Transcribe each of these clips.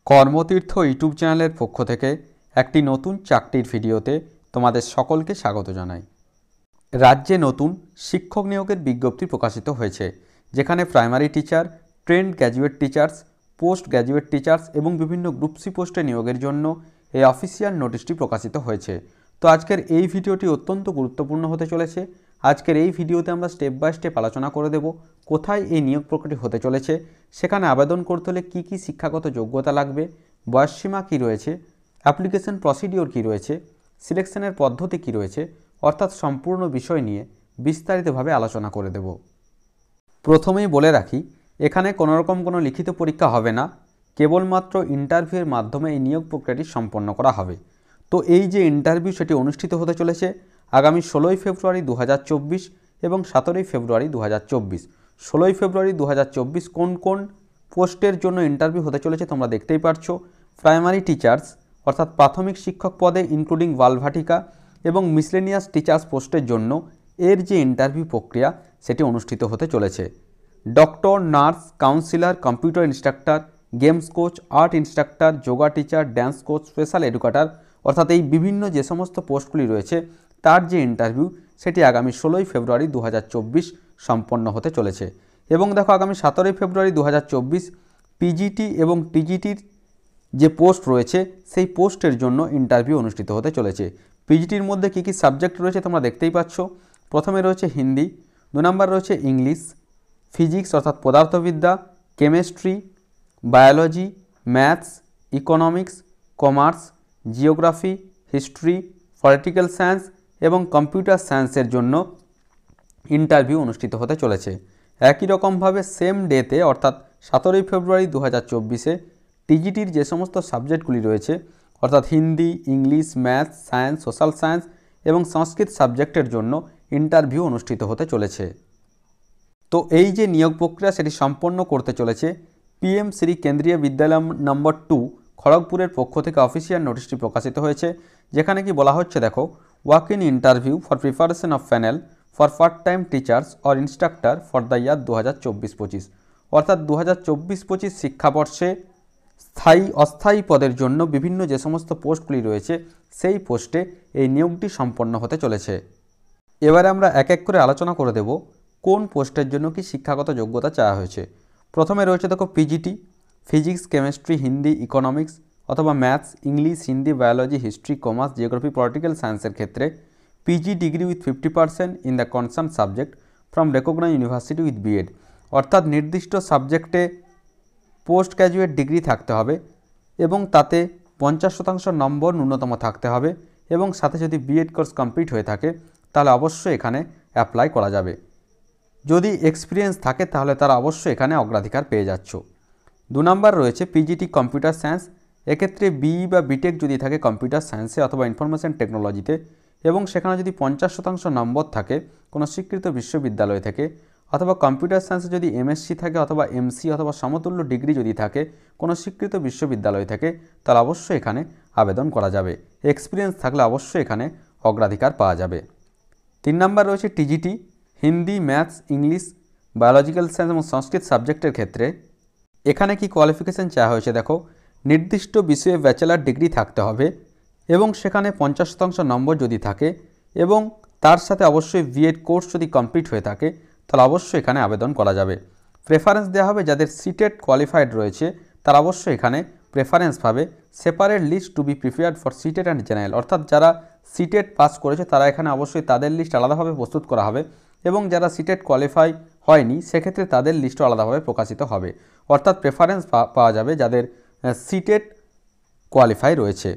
কর্মতীর্থ YouTube চ্যানেলের পক্ষ থেকে একটি নতুন চাকরির ভিডিওতে তোমাদের সকলকে স্বাগত জানাই। রাজ্যে নতুন শিক্ষক নিয়োগের বিজ্ঞপ্তি প্রকাশিত হয়েছে, যেখানে primary teacher, trend graduate teachers, post graduate teachers এবং বিভিন্ন গ্রুপ সি পোস্টে নিয়োগের জন্য এই অফিসিয়াল নোটিশটি প্রকাশিত হয়েছে। তো আজকের এই ভিডিওটি অত্যন্ত গুরুত্বপূর্ণ হতে চলেছে। আজকের এই ভিডিওতে আমরা স্টেপ বাই স্টেপ আলোচনা করে দেব কোথায় এই নিয়োগ প্রক্রিয়া হতে চলেছে, সেখানে আবেদন করতে হলে কী কী শিক্ষাগত যোগ্যতা লাগবে, বয়সসীমা কী রয়েছে, অ্যাপ্লিকেশন প্রসিডিওর কী রয়েছে, সিলেকশনের পদ্ধতি কী রয়েছে, অর্থাৎ সম্পূর্ণ বিষয় নিয়ে বিস্তারিতভাবে আলোচনা করে দেব। প্রথমেই বলে রাখি, এখানে কোনোরকম কোনো লিখিত পরীক্ষা হবে না, কেবলমাত্র ইন্টারভিউয়ের মাধ্যমে এই নিয়োগ প্রক্রিয়াটি সম্পন্ন করা হবে। তো এই যে ইন্টারভিউ সেটি অনুষ্ঠিত হতে চলেছে আগামী 16ই ফেব্রুয়ারি 2024 এবং 17ই ফেব্রুয়ারি 2024। 16ই ফেব্রুয়ারি 2024 কোন কোন পোস্টের জন্য ইন্টারভিউ হতে চলেছে তোমরা দেখতেই পারছো। প্রাইমারি টিচার্স অর্থাৎ প্রাথমিক শিক্ষক পদে ইনক্লুডিং বালভাটিকা এবং মিসলেনিয়াস টিচার্স পোস্টের জন্য এর যে ইন্টারভিউ প্রক্রিয়া সেটি অনুষ্ঠিত হতে চলেছে। Doctor, nurse, councillor, computer instructor, games coach, art instructor, yoga teacher, dance coach, special educator অর্থাৎ এই বিভিন্ন যে সমস্ত পোস্টগুলি রয়েছে তার যে ইন্টারভিউ সেটি আগামী 16ই ফেব্রুয়ারি 2024 সম্পন্ন হতে চলেছে। এবং দেখো আগামী 17ই ফেব্রুয়ারি 2024 পিজিটি এবং টিজিটির যে পোস্ট রয়েছে সেই পোস্টের জন্য ইন্টারভিউ অনুষ্ঠিত হতে চলেছে। পিজিটির মধ্যে কী কী সাবজেক্ট রয়েছে তোমরা দেখতেই পাচ্ছ। প্রথমে রয়েছে হিন্দি, 2 নম্বর রয়েছে ইংলিশ, ফিজিক্স অর্থাৎ পদার্থবিদ্যা, chemistry, biology, maths, economics, commerce, geography, history, political science এবং কম্পিউটার সায়েন্সের জন্য ইন্টারভিউ অনুষ্ঠিত হতে চলেছে। একই রকমভাবে সেম ডেতে অর্থাৎ 17ই ফেব্রুয়ারি 2024 টিজিটির যে সমস্ত সাবজেক্টগুলি রয়েছে অর্থাৎ Hindi, English, maths, science, social science এবং সংস্কৃত সাবজেক্টের জন্য ইন্টারভিউ অনুষ্ঠিত হতে চলেছে। তো এই যে নিয়োগ প্রক্রিয়া সেটি সম্পন্ন করতে চলেছে পিএম শ্রী কেন্দ্রীয় বিদ্যালয় নম্বর 2 খড়গপুরের পক্ষ থেকে অফিসিয়াল নোটিশটি প্রকাশিত হয়েছে, যেখানে কি বলা হচ্ছে দেখো, walk in interview for preparation of panel for part time teachers or instructor for the year 2024-25 অর্থাৎ 2024-25 শিক্ষাবর্ষে স্থায়ী অস্থায়ী পদের জন্য বিভিন্ন যে সমস্ত পোস্টগুলি রয়েছে সেই পোস্টে এই নিয়োগটি সম্পন্ন হতে চলেছে। এবারে আমরা এক এক করে আলোচনা করে দেব কোন পোস্টের জন্য কি শিক্ষাগত যোগ্যতা চাওয়া হয়েছে। প্রথমে রয়েছে দেখো PGT, physics, chemistry, Hindi, economics অথবা maths, English, Hindi, biology, history, commerce, geography, political সায়েন্সের ক্ষেত্রে PG degree with 50% in the concern subject from recognise university with BEd অর্থাৎ নির্দিষ্ট সাবজেক্টে পোস্ট গ্র্যাজুয়েট ডিগ্রি থাকতে হবে এবং তাতে 50% নম্বর ন্যূনতম থাকতে হবে এবং সাথে যদি বিএড কোর্স কমপ্লিট হয়ে থাকে তাহলে অবশ্যই এখানে অ্যাপ্লাই করা যাবে। যদি এক্সপিরিয়েন্স থাকে তাহলে তারা অবশ্যই এখানে অগ্রাধিকার পেয়ে যাচ্ছ। 2 নম্বর রয়েছে পিজিটি কম্পিউটার সায়েন্স, এক্ষেত্রে বিই বা বিটেক যদি থাকে কম্পিউটার সায়েন্সে অথবা ইনফরমেশন টেকনোলজিতে এবং সেখানে যদি 50% নম্বর থাকে কোনো স্বীকৃত বিশ্ববিদ্যালয় থেকে অথবা কম্পিউটার সায়েন্সে যদি এমএসসি থাকে অথবা এমসি অথবা সমতুল্য ডিগ্রি যদি থাকে কোনো স্বীকৃত বিশ্ববিদ্যালয় থেকে তাহলে অবশ্যই এখানে আবেদন করা যাবে। এক্সপিরিয়েন্স থাকলে অবশ্যই এখানে অগ্রাধিকার পাওয়া যাবে। 3 নম্বর রয়েছে TGT, Hindi, maths, English, biological science এবং সংস্কৃত সাবজেক্টের ক্ষেত্রে এখানে কি কোয়ালিফিকেশান চাওয়া হয়েছে দেখো, নির্দিষ্ট বিষয়ে ব্যাচেলার ডিগ্রি থাকতে হবে এবং সেখানে 50% নম্বর যদি থাকে এবং তার সাথে অবশ্যই বিএড কোর্স যদি কমপ্লিট হয়ে থাকে তাহলে অবশ্যই এখানে আবেদন করা যাবে। প্রেফারেন্স দেওয়া হবে যাদের সিটেট কোয়ালিফাইড রয়েছে তারা অবশ্যই এখানে প্রেফারেন্স পাবে। Separate list to be prepared for CTET and general অর্থাৎ যারা সিটেট পাস করেছে তারা এখানে অবশ্যই তাদের লিস্ট আলাদাভাবে প্রস্তুত করা হবে এবং যারা সিটেট কোয়ালিফাই হয়নি সেক্ষেত্রে তাদের লিস্টও আলাদাভাবে প্রকাশিত হবে। অর্থাৎ প্রেফারেন্স পাওয়া যাবে যাদের সিটেট কোয়ালিফাই রয়েছে।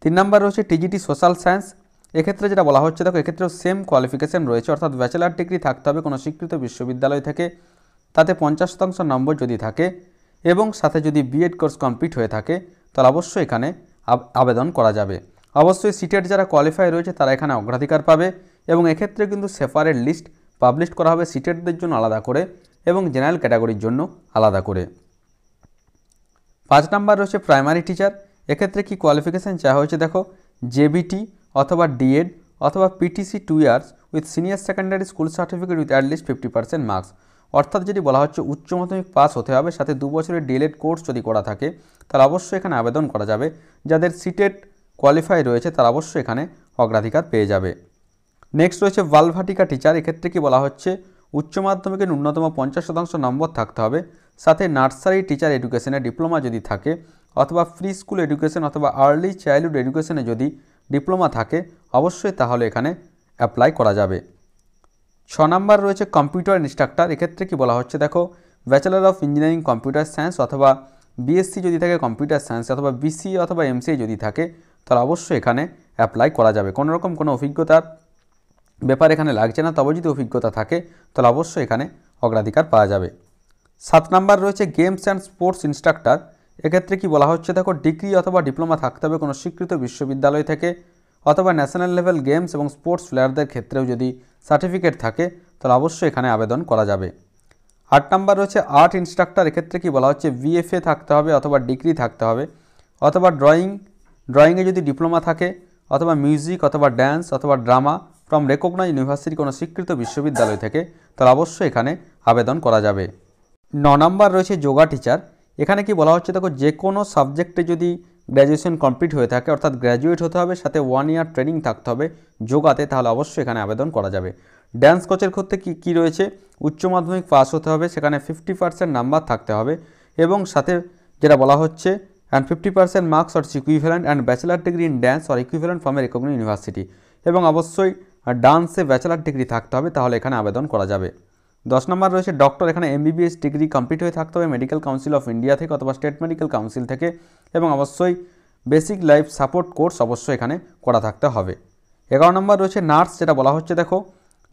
3 নম্বর রয়েছে টিজিটি সোশ্যাল সায়েন্স, এক্ষেত্রে যেটা বলা হচ্ছে দেখো এক্ষেত্রেও সেম কোয়ালিফিকেশান রয়েছে অর্থাৎ ব্যাচেলার ডিগ্রি থাকতে হবে কোনো স্বীকৃত বিশ্ববিদ্যালয় থেকে, তাতে 50% নম্বর যদি থাকে এবং সাথে যদি বিএড কোর্স কমপ্লিট হয়ে থাকে তাহলে অবশ্যই এখানে আবেদন করা যাবে। অবশ্যই সিটেট যারা কোয়ালিফাই রয়েছে তারা এখানে অগ্রাধিকার পাবে এবং এক্ষেত্রে কিন্তু সেপারেট লিস্ট পাবলিশ করা হবে সিটেটদের জন্য আলাদা করে এবং জেনারেল ক্যাটাগরির জন্য আলাদা করে। 5 নম্বর রয়েছে প্রাইমারি টিচার, এক্ষেত্রে কি কোয়ালিফিকেশান চাওয়া হয়েছে দেখো, জেবিটি অথবা ডিএড অথবা PTC 2 years with senior secondary school certificate with at least 50% marks অর্থাৎ যদি বলা হচ্ছে উচ্চ মাধ্যমিক পাস হতে হবে, সাথে 2 বছরের ডিএলএড কোর্স যদি করা থাকে তাহলে অবশ্যই এখানে আবেদন করা যাবে। যাদের সিটেট কোয়ালিফাই রয়েছে তারা অবশ্যই এখানে অগ্রাধিকার পেয়ে যাবে। নেক্সট রয়েছে ভালভাটিকা টিচার। এক্ষেত্রে কি বলা হচ্ছে উচ্চ মাধ্যমিকে ন্যূনতম 50% নম্বর থাকতে হবে, সাথে নার্সারি টিচার এডুকেশনে ডিপ্লোমা যদি থাকে, অথবা প্রি স্কুল এডুকেশন অথবা আর্লি চাইল্ডহুড এডুকেশনে যদি ডিপ্লোমা থাকে অবশ্যই তাহলে এখানে অ্যাপ্লাই করা যাবে। 6 নম্বর রয়েছে কম্পিউটার ইনস্ট্রাক্টর। এক্ষেত্রে কি বলা হচ্ছে দেখো bachelor of engineering computer science অথবা বিএসসি যদি থাকে কম্পিউটার সায়েন্স অথবা বিসিএ অথবা এমসিএ যদি থাকে তাহলে অবশ্যই এখানে অ্যাপ্লাই করা যাবে। কোনো রকম কোনো অভিজ্ঞতার ব্যাপার এখানে লাগছে না, তবে যদি অভিজ্ঞতা থাকে তাহলে অবশ্যই এখানে অগ্রাধিকার পাওয়া যাবে। 7 নম্বর রয়েছে গেমস অ্যান্ড স্পোর্টস ইনস্ট্রাক্টর। এক্ষেত্রে কি বলা হচ্ছে দেখো ডিগ্রি অথবা ডিপ্লোমা থাকতে হবে কোনো স্বীকৃত বিশ্ববিদ্যালয় থেকে, অথবা ন্যাশনাল লেভেল গেমস এবং স্পোর্টস প্লেয়ারদের ক্ষেত্রেও যদি সার্টিফিকেট থাকে তাহলে অবশ্যই এখানে আবেদন করা যাবে। 8 নম্বর রয়েছে আর্ট ইনস্ট্রাক্টর। এক্ষেত্রে কি বলা হচ্ছে বিএফএ থাকতে হবে অথবা ডিগ্রি থাকতে হবে, অথবা ড্রয়িংয়ে যদি ডিপ্লোমা থাকে, অথবা মিউজিক অথবা ড্যান্স অথবা ড্রামা ফ্রম রেকগনাইজ ইউনিভার্সিটি কোনো স্বীকৃত বিশ্ববিদ্যালয় থেকে তাহলে অবশ্যই এখানে আবেদন করা যাবে। 9 নম্বর রয়েছে যোগা টিচার। এখানে কি বলা হচ্ছে দেখো যে কোনো সাবজেক্টে যদি গ্র্যাজুয়েশন কমপ্লিট হয়ে থাকে অর্থাৎ গ্র্যাজুয়েট হতে হবে, সাথে 1 ইয়ার ট্রেনিং থাকতে হবে যোগাতে, তাহলে অবশ্যই এখানে আবেদন করা যাবে। ড্যান্স কোচের ক্ষেত্রে কি রয়েছে উচ্চ মাধ্যমিক পাস হতে হবে, সেখানে 50% নাম্বার থাকতে হবে, এবং সাথে যেটা বলা হচ্ছে and 50% marks or equivalent and bachelor degree in dance or equivalent from a recognized university, এবং অবশ্যই ডান্সে ব্যাচেলার ডিগ্রি থাকতে হবে, তাহলে এখানে আবেদন করা যাবে। 10 নম্বর রয়েছে ডক্টর। এখানে এমবিবিএস ডিগ্রি কমপ্লিট হয়ে থাকতে হবে মেডিকেল কাউন্সিল অফ ইন্ডিয়া থেকে অথবা স্টেট মেডিকেল কাউন্সিল থেকে, এবং অবশ্যই বেসিক লাইফ সাপোর্ট কোর্স অবশ্যই এখানে করা থাকতে হবে। 11 নম্বর রয়েছে নার্স। যেটা বলা হচ্ছে দেখো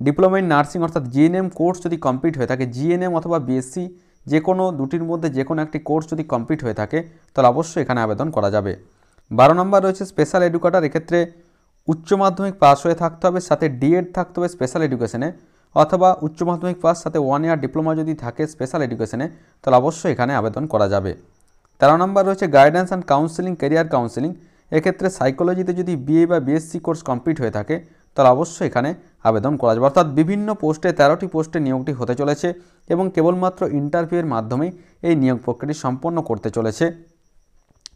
ডিপ্লোমা ইন নার্সিং অর্থাৎ জিএনএম কোর্স যদি কমপ্লিট হয়ে থাকে, জিএনএম অথবা বিএসসি যে কোনো দুটির মধ্যে যে কোনো একটি কোর্স যদি কমপ্লিট হয়ে থাকে তাহলে অবশ্যই এখানে আবেদন করা যাবে। 12 নম্বর রয়েছে স্পেশাল এডুকেটর। এক্ষেত্রে উচ্চ মাধ্যমিক পাস হয়ে থাকতে হবে, সাথে ডিএড থাকতে হবে স্পেশাল এডুকেশনে, অথবা উচ্চ মাধ্যমিক পাস সাথে 1 ইয়ার ডিপ্লোমা যদি থাকে স্পেশাল এডুকেশনে তাহলে অবশ্যই এখানে আবেদন করা যাবে। 13 নম্বর রয়েছে guidance and counselling career counselling. এক্ষেত্রে সাইকোলজিতে যদি বিএ বা বিএসসি কোর্স কমপ্লিট হয়ে থাকে তাহলে অবশ্যই এখানে আবেদন করা যাবে। অর্থাৎ বিভিন্ন পোস্টে 13টি পোস্টে নিয়োগটি হতে চলেছে, এবং কেবলমাত্র ইন্টারভিউয়ের মাধ্যমেই এই নিয়োগ প্রক্রিয়াটি সম্পন্ন করতে চলেছে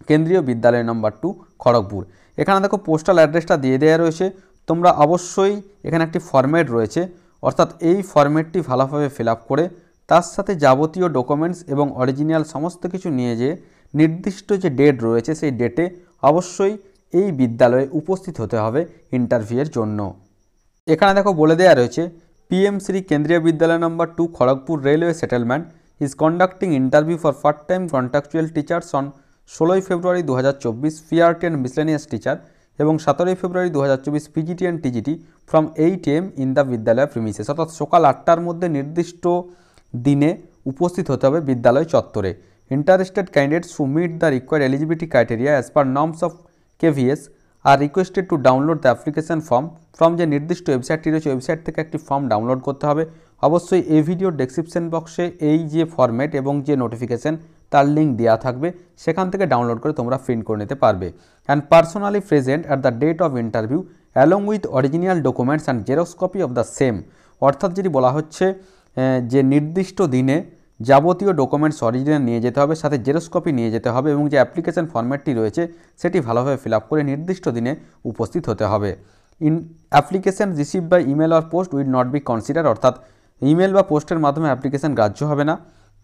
কেন্দ্রীয় বিদ্যালয় নম্বর 2 খড়গপুর। এখানে দেখো পোস্টাল অ্যাড্রেসটা দিয়ে দেওয়া রয়েছে, তোমরা অবশ্যই এখানে একটি ফরম্যাট রয়েছে, অর্থাৎ এই ফরম্যাটটি ভালোভাবে ফিল আপ করে তার সাথে যাবতীয় ডকুমেন্টস এবং অরিজিনাল সমস্ত কিছু নিয়ে যে নির্দিষ্ট যে ডেট রয়েছে সেই ডেটে অবশ্যই এই বিদ্যালয়ে উপস্থিত হতে হবে ইন্টারভিউয়ের জন্য। এখানে দেখো বলে দেওয়া রয়েছে পিএমশ্রী কেন্দ্রীয় বিদ্যালয় নম্বর 2 Kharagpur railway settlement is conducting interview for part time contractual teachers on 16 February 2024 PRT and miscellaneous teacher, এবং 17 ফেব্রুয়ারি 2024 PGT and TGT from 8 AM in the বিদ্যালয় প্রিমিসেস। অর্থাৎ সকাল 8টার মধ্যে নির্দিষ্ট দিনে উপস্থিত হতে হবে বিদ্যালয় চত্বরে। Interested candidates who meet the required eligibility criteria as per norms of KVS are requested to download the application form যে নির্দিষ্ট ওয়েবসাইটটি রয়েছে ওয়েবসাইট থেকে একটি ফর্ম ডাউনলোড করতে হবে। অবশ্যই এই ভিডিওর ডেসক্রিপশন বক্সে এই যে ফরম্যাট এবং যে নোটিফিকেশন তার লিঙ্ক দেওয়া থাকবে, সেখান থেকে ডাউনলোড করে তোমরা প্রিন্ট করে নিতে পারবে। And personally present at the date of interview along with original documents and xerox copy of the same. অর্থাৎ যদি বলা হচ্ছে যে নির্দিষ্ট দিনে যাবতীয় ডকুমেন্টস অরিজিনাল নিয়ে যেতে হবে, সাথে জেরক্স কপি নিয়ে যেতে হবে, এবং যে অ্যাপ্লিকেশন ফরম্যাটটি রয়েছে সেটি ভালোভাবে ফিল আপ করে নির্দিষ্ট দিনে উপস্থিত হতে হবে। Application receive by email or post will not be consider. অর্থাৎ ইমেল বা পোস্টের মাধ্যমে অ্যাপ্লিকেশন গ্রাহ্য হবে না।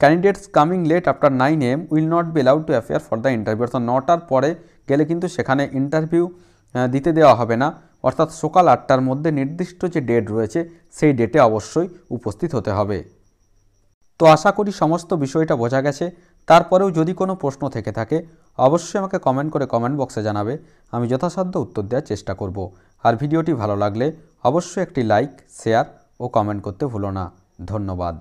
Candidates coming late after 9 AM will not be allowed to appear for the interview. অর্থাৎ 9টার পরে গেলে কিন্তু সেখানে ইন্টারভিউ দিতে দেওয়া হবে না। অর্থাৎ সকাল 8টার মধ্যে নির্দিষ্ট যে ডেট রয়েছে সেই ডেটে অবশ্যই উপস্থিত হতে হবে। তো আশা করি সমস্ত বিষয়টা বোঝা গেছে। তারপরেও যদি কোনো প্রশ্ন থেকে থাকে অবশ্যই আমাকে কমেন্ট করে কমেন্ট বক্সে জানাবে, আমি যথাসাধ্য উত্তর দেওয়ার চেষ্টা করব। আর ভিডিওটি ভালো লাগলে অবশ্যই একটি লাইক, শেয়ার ও কমেন্ট করতে ভুলো না। ধন্যবাদ।